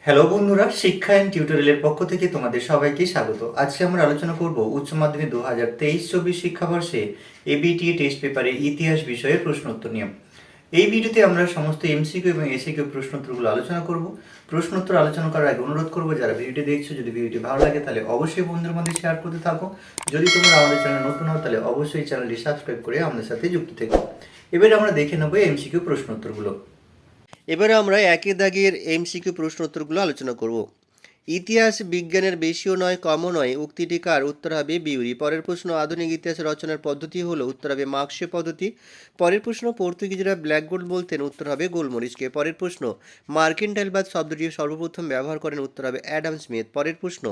Hello বন্ধুরা, শিক্ষা and টিউটোরিয়ালের পক্ষ থেকে তোমাদের সবাইকে স্বাগত। আজকে আমরা আলোচনা করব উচ্চ মাধ্যমিক 2023-24 শিক্ষাবর্ষে এবিটিএ টেস্ট পেপারে ইতিহাস বিষয়ের প্রশ্ন উত্তর নিয়ম। এই ভিডিওতে আমরা সমস্ত এমসিকিউ এবং এসিকিউ প্রশ্ন উত্তরগুলো আলোচনা করব। প্রশ্ন উত্তর আলোচনা করার আগে অনুরোধ করব, যারা ভিডিওটি দেখছো, যদি ভিডিওটি ভালো লাগে তাহলে অবশ্যই বন্ধুদের মধ্যে শেয়ার করতে থাকো। যদি তোমরা আমাদের চ্যানেলে নতুন হও তাহলে অবশ্যই চ্যানেলটি সাবস্ক্রাইব করে আমাদের সাথে যুক্ত থেকো। এবারে আমরা দেখে নেব এমসিকিউ প্রশ্ন উত্তরগুলো। এবারে আমরা একের দাগের এমসিকিউ প্রশ্ন উত্তরগুলো আলোচনা করব। ইতিহাস বিজ্ঞানের বেশিও নয় কমও নয়, উক্তিটি কার? উত্তর হবে বিউরি। পরের প্রশ্ন, আধুনিক ইতিহাস রচনার পদ্ধতি হলো? উত্তর হবে মার্ক্সীয় পদ্ধতি। পরের প্রশ্ন, পর্তুগিজরা ব্ল্যাক গোল্ড বলতেন? উত্তর হবে গোলমরিচকে। পরের প্রশ্ন, মার্কেন্টাইলবাদ শব্দটি সর্বপ্রথম ব্যবহার করেন? উত্তর হবে অ্যাডাম স্মিথ। পরের প্রশ্ন,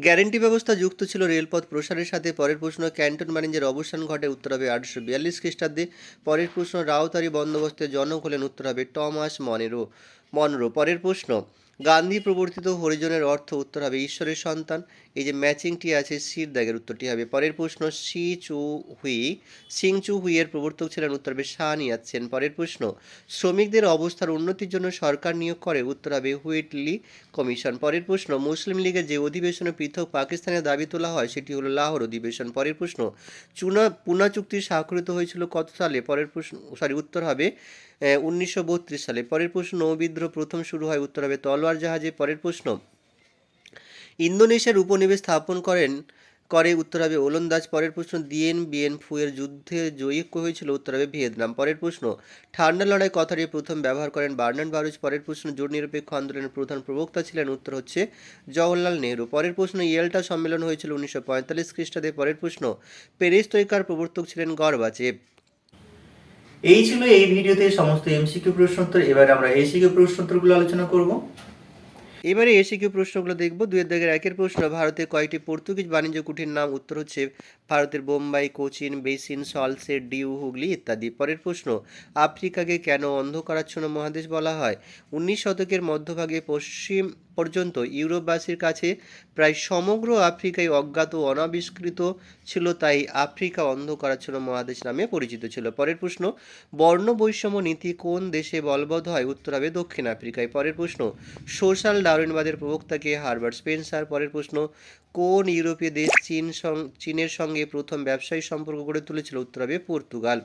গ্যারেন্টি ব্যবস্থা যুক্ত ছিল রেলপথ প্রসারের সাথে। পরের প্রশ্ন, ক্যান্টনমেন্টের অবসান ঘটে? উত্তর হবে 1842 খ্রিস্টাব্দে। পরের প্রশ্ন, রাউতারি বন্দোবস্তের জনক হলেন? উত্তর হবে টমাস মনরো। পরের প্রশ্ন, গান্ধী প্রবর্তিত হরিজনের অর্থ? উত্তর হবে ঈশ্বরের সন্তান। এই যে ম্যাচিংটি আছে, সির দাগের উত্তরটি হবে। পরের প্রশ্ন, সিং চু হুই এর প্রবর্তক ছিলেন? উত্তর হবে শাহ নিয়াতসেন। পরের প্রশ্ন, শ্রমিকদের অবস্থার উন্নতির জন্য সরকার নিয়োগ করে? উত্তর হবে হুইটলি কমিশন। পরের প্রশ্ন, মুসলিম লীগের যে অধিবেশনে পৃথক পাকিস্তানের দাবি তোলা হয় সেটি হলো লাহোর অধিবেশন। পরের প্রশ্ন, পুনা চুক্তি স্বাক্ষরিত হয়েছিল কত সালে? পরের প্রশ্ন উত্তর হবে 1932 সালে। পরের প্রশ্ন, নৌবিদ্রোহ প্রথম শুরু হয়? উত্তর হবে তলোয়ার জাহাজে। পরের প্রশ্ন, ইন্দোনেশিয়ার উপনিবেশ স্থাপন করে? উত্তর হবে ওলন্দাজ। পরের প্রশ্ন, দিয়েন বিয়েন ফুয়ের যুদ্ধে জয়ী হয়েছিল? উত্তর হবে ভিয়েতনাম। পরের প্রশ্ন, ঠান্ডা লড়াই কথাটি প্রথম ব্যবহার করেন বার্নার্ড বারুচ। পরের প্রশ্ন, জোট নিরপেক্ষ আন্দোলনের প্রধান প্রবক্তা ছিলেন? উত্তর হচ্ছে জওহরলাল নেহরু। পরের প্রশ্ন, ইয়েল্টা সম্মেলন হয়েছিল 1945 খ্রিস্টাব্দে। পরের প্রশ্ন, পেরেস্ত্রয়িকার প্রবর্তক ছিলেন গর্বাচেভ। এই ছিল এই ভিডিওতে সমস্ত এমসিকিউ প্রশ্ন উত্তর। এবার আমরা এসিকিউ প্রশ্ন উত্তরগুলো আলোচনা করব। এবারে এসিকিউ প্রশ্নগুলো দেখব। দুইয়ের দাগের একের প্রশ্ন, ভারতের কয়েকটি পর্তুগিজ বাণিজ্য কুঠির নাম? উত্তর হচ্ছে ভারতের বোম্বাই, কোচিন, বেসিন, সলসেট, ডিউ, হুগলি ইত্যাদি। পরের প্রশ্ন, আফ্রিকাকে কেন অন্ধকারাচ্ছন্ন মহাদেশ বলা হয়? 19 শতকের মধ্যভাগে পশ্চিম পর্যন্ত ইউরোপবাসীর কাছে প্রায় সমগ্র আফ্রিকায় অজ্ঞাত ও অনাবিষ্কৃত ছিল, তাই আফ্রিকা অন্ধকারাচ্ছন্ন মহাদেশ নামে পরিচিত ছিল। পরের প্রশ্ন, বর্ণ বৈষম্য নীতি কোন দেশে বলবৎ হয়? উত্তর হবে দক্ষিণ আফ্রিকায়। পরের প্রশ্ন, সোশ্যাল ডারউইনবাদের প্রবক্তাকে? Herbert Spencer. পরের প্রশ্ন, কোন ইউরোপীয় দেশ চীনের সঙ্গে প্রথম ব্যবসায়ী সম্পর্ক গড়ে তুলেছিল? উত্তর হবে পর্তুগাল।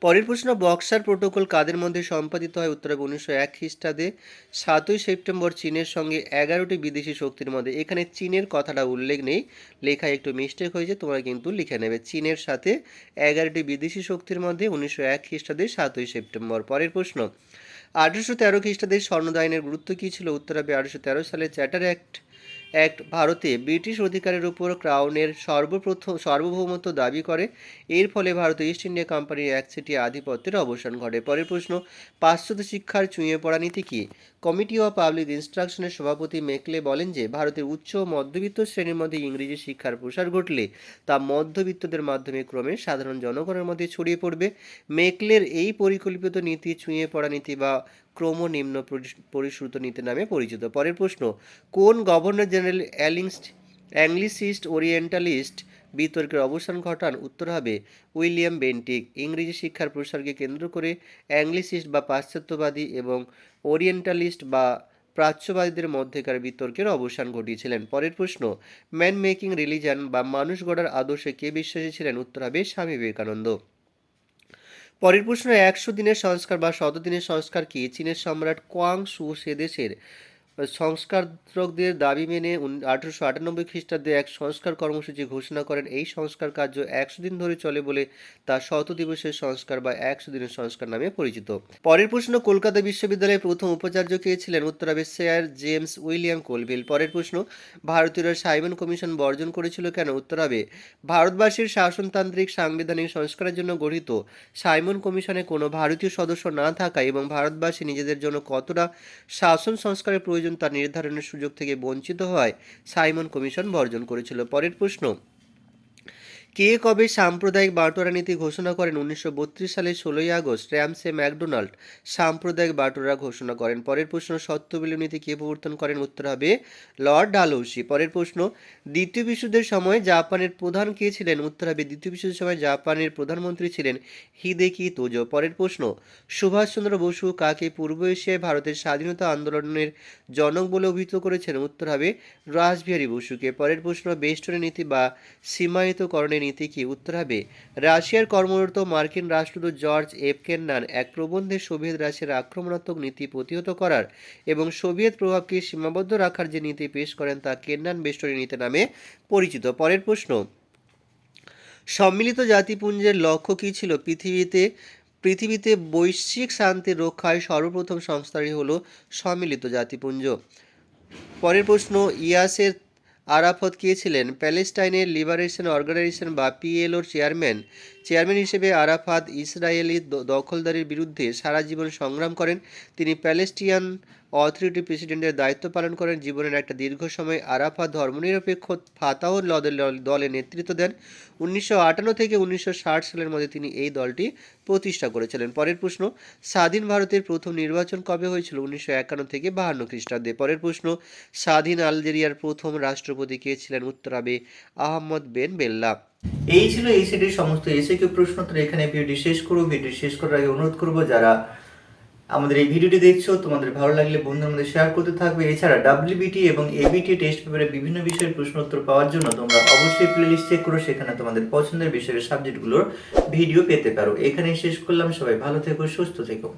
পরের প্রশ্ন, বক্সার প্রোটোকল কাদের মধ্যে সম্পাদিত হয়? উত্তর হবে 1901 খ্রিস্টাব্দে। 7ই সেপ্টেম্বর চীনের সঙ্গে 11টি বিদেশি শক্তির মধ্যে, এখানে চীনের কথাটা উল্লেখ নেই, লেখায় একটু মিস্টেক হয়েছে, তোমরা কিন্তু লিখে নেবে। চীনের সাথে 11টি বিদেশি শক্তির মধ্যে 1901 খ্রিস্টাব্দে 7ই সেপ্টেম্বর। পরের প্রশ্ন, 1813 খ্রিস্টাব্দে স্বর্ণদ আইনের গুরুত্ব কী ছিল? উত্তর হবে 1813 সালে চ্যাটার অ্যাক্ট ভারতে ব্রিটিশ অধিকারের উপর ক্রাউনের সার্বভৌমত্ব দাবি করে। এর ফলে ভারতে ইস্ট ইন্ডিয়া কোম্পানির একচেটিয়া আধিপত্যের অবসান ঘটে। পরের প্রশ্ন, পাশ্চাত্য শিক্ষার চুঁয়ে পড়া নীতি কী? কমিটি অফ পাবলিক ইনস্ট্রাকশনের সভাপতি মেকলে বলেন যে ভারতের উচ্চ ও মধ্যবিত্ত শ্রেণীর মধ্যে ইংরেজি শিক্ষার প্রসার ঘটলে তা মধ্যবিত্তদের মাধ্যমে ক্রমে সাধারণ জনগণের মধ্যে ছড়িয়ে পড়বে। মেকলের এই পরিকল্পিত নীতি চুঁয়ে পড়া নীতি বা ক্রমনিম্ন পরিশ্রুত নীতি নামে পরিচিত। পরের প্রশ্ন, কোন গভর্নর জেনারেল অ্যাংলিসিস্ট ওরিয়েন্টালিস্ট বিতর্কের অবসান ঘটান? উত্তর হবে উইলিয়াম বেন্টিক। ইংরেজি শিক্ষার প্রসারকে কেন্দ্র করে অ্যাংলিসিস্ট বা পাশ্চাত্যবাদী এবং ওরিয়েন্টালিস্ট বা প্রাচ্যবাদীদের মধ্যেকার বিতর্কের অবসান ঘটিয়েছিলেন। পরের প্রশ্ন, ম্যান মেকিং রিলিজন বা মানুষ গড়ার আদর্শে কে বিশ্বাসী ছিলেন? উত্তর হবে স্বামী বিবেকানন্দ। পরের প্রশ্ন, 100 দিনের সংস্কার বা 100 দিনের সংস্কার কি? চীনের সম্রাট কোয়াং সু সে দেশের সংস্কারকদের দাবি মেনে 1898 খ্রিস্টাব্দে এক সংস্কার কর্মসূচি ঘোষণা করেন। এই সংস্কার কার্য 100 দিন ধরে চলে বলে তা 100 দিবসের সংস্কার বা 100 দিনের সংস্কার নামে পরিচিত। পরের প্রশ্ন, কলকাতা বিশ্ববিদ্যালয়ের প্রথম উপাচার্য কে ছিলেন? উত্তর হবে স্যার জেমস উইলিয়াম কোলভিল। পরের প্রশ্ন, ভারতীয়রা সাইমন কমিশন বর্জন করেছিল কেন? উত্তর হবে ভারতবাসীর শাসনতান্ত্রিক সাংবিধানিক সংস্কারের জন্য গঠিত সাইমন কমিশনে কোনো ভারতীয় সদস্য না থাকায় এবং ভারতবাসী নিজেদের জন্য কতটা শাসন সংস্কারের প্রয়োজন তা নির্ধারণের সুযোগ থেকে বঞ্চিত হওয়ায় সাইমন কমিশন বর্জন করেছিল। পরের প্রশ্ন, কে কবে সাম্প্রদায়িক বাটোয়ারা নীতি ঘোষণা করেন? 1932 সালের 16ই আগস্ট র্যামসে ম্যাকডোনাল্ড সাম্প্রদায়িক বাটোয়ারা ঘোষণা করেন। পরের প্রশ্ন, সত্য বিলোপ নীতি কে প্রবর্তন করেন? উত্তর হবে লর্ড ডালহৌসি। পরের প্রশ্ন, দ্বিতীয় বিশ্বযুদ্ধের সময় জাপানের প্রধান কে ছিলেন? উত্তর হবে দ্বিতীয় বিশ্বযুদ্ধের সময় জাপানের প্রধানমন্ত্রী ছিলেন হিদেকি তোজো। পরের প্রশ্ন, সুভাষচন্দ্র বসু কাকে পূর্ব এশিয়ায় ভারতের স্বাধীনতা আন্দোলনের জনক বলে অভিহিত করেছেন? উত্তর হবে রাসবিহারী বসুকে। পরের প্রশ্ন, বেস্টনের নীতি বা সীমায়িতকরণের নীতি কি? উত্তর হবে রাশিয়ার কর্মরত মার্কিন রাষ্ট্রদূত জর্জ এফ কেন্নান এক প্রবন্ধে সোভিয়েত রাশিয়ার আক্রমণাত্মক নীতি প্রতিহত করার এবং সোভিয়েত প্রভাবকে সীমাবদ্ধ রাখার যে নীতি পেশ করেন তা কেন্নান বেস্টনের নীতি নামে পরিচিত। পরের প্রশ্ন, সম্মিলিত জাতিপুঞ্জের লক্ষ্য কী ছিল? পৃথিবীতে বৈশ্বিক শান্তি রক্ষায় সর্বপ্রথম সংস্থাটি হলো সম্মিলিত জাতিপুঞ্জ। পরের প্রশ্ন, ইয়াসের আরাফাত কে ছিলেন? প্যালেস্টাইনের লিবারেশন অর্গানাইজেশন বা পিএলওর চেয়ারম্যান হিসেবে আরাফাত ইসরায়েলি দখলদারির বিরুদ্ধে সারা জীবন সংগ্রাম করেন। তিনি প্যালেস্টিয়ান অথরিটি প্রেসিডেন্টের দায়িত্ব পালন করেন। জীবনের একটা দীর্ঘ সময় আরাফাত ধর্মনিরপেক্ষ ফাতাহ দলের নেতৃত্ব দেন। 1958 থেকে 1960 সালের মধ্যে তিনি এই দলটি প্রতিষ্ঠা করেছিলেন। পরের প্রশ্ন, স্বাধীন ভারতের প্রথম নির্বাচন কবে হয়েছিল? 1951 থেকে 52 খ্রিস্টাব্দে। পরের প্রশ্ন, স্বাধীন আলজেরিয়ার প্রথম রাষ্ট্রপতি কে ছিলেন? উত্তর হবে আহমদ বেন বেল্লা। এই ছিল এই সেটের সমস্ত এসএকিউ প্রশ্ন উত্তর। এখানে ভিডিওটি শেষ করব। ভিডিও শেষ করার আগে অনুরোধ করব, যারা আমাদের এই ভিডিওটি দেখছো তোমাদের ভালো লাগলে বন্ধুদের মধ্যে শেয়ার করতে থাকবে। এছাড়া ডাব্লিউবিটি এবং এবিটি টেস্ট পেপারে বিভিন্ন বিষয়ের প্রশ্ন উত্তর পাওয়ার জন্য তোমরা অবশ্যই প্লেলিস্ট চেক করো, সেখানে তোমাদের পছন্দের বিষয়ের সাবজেক্টগুলোর ভিডিও পেতে পারো। এখানে শেষ করলাম, সবাই ভালো থেকো, সুস্থ থেকো।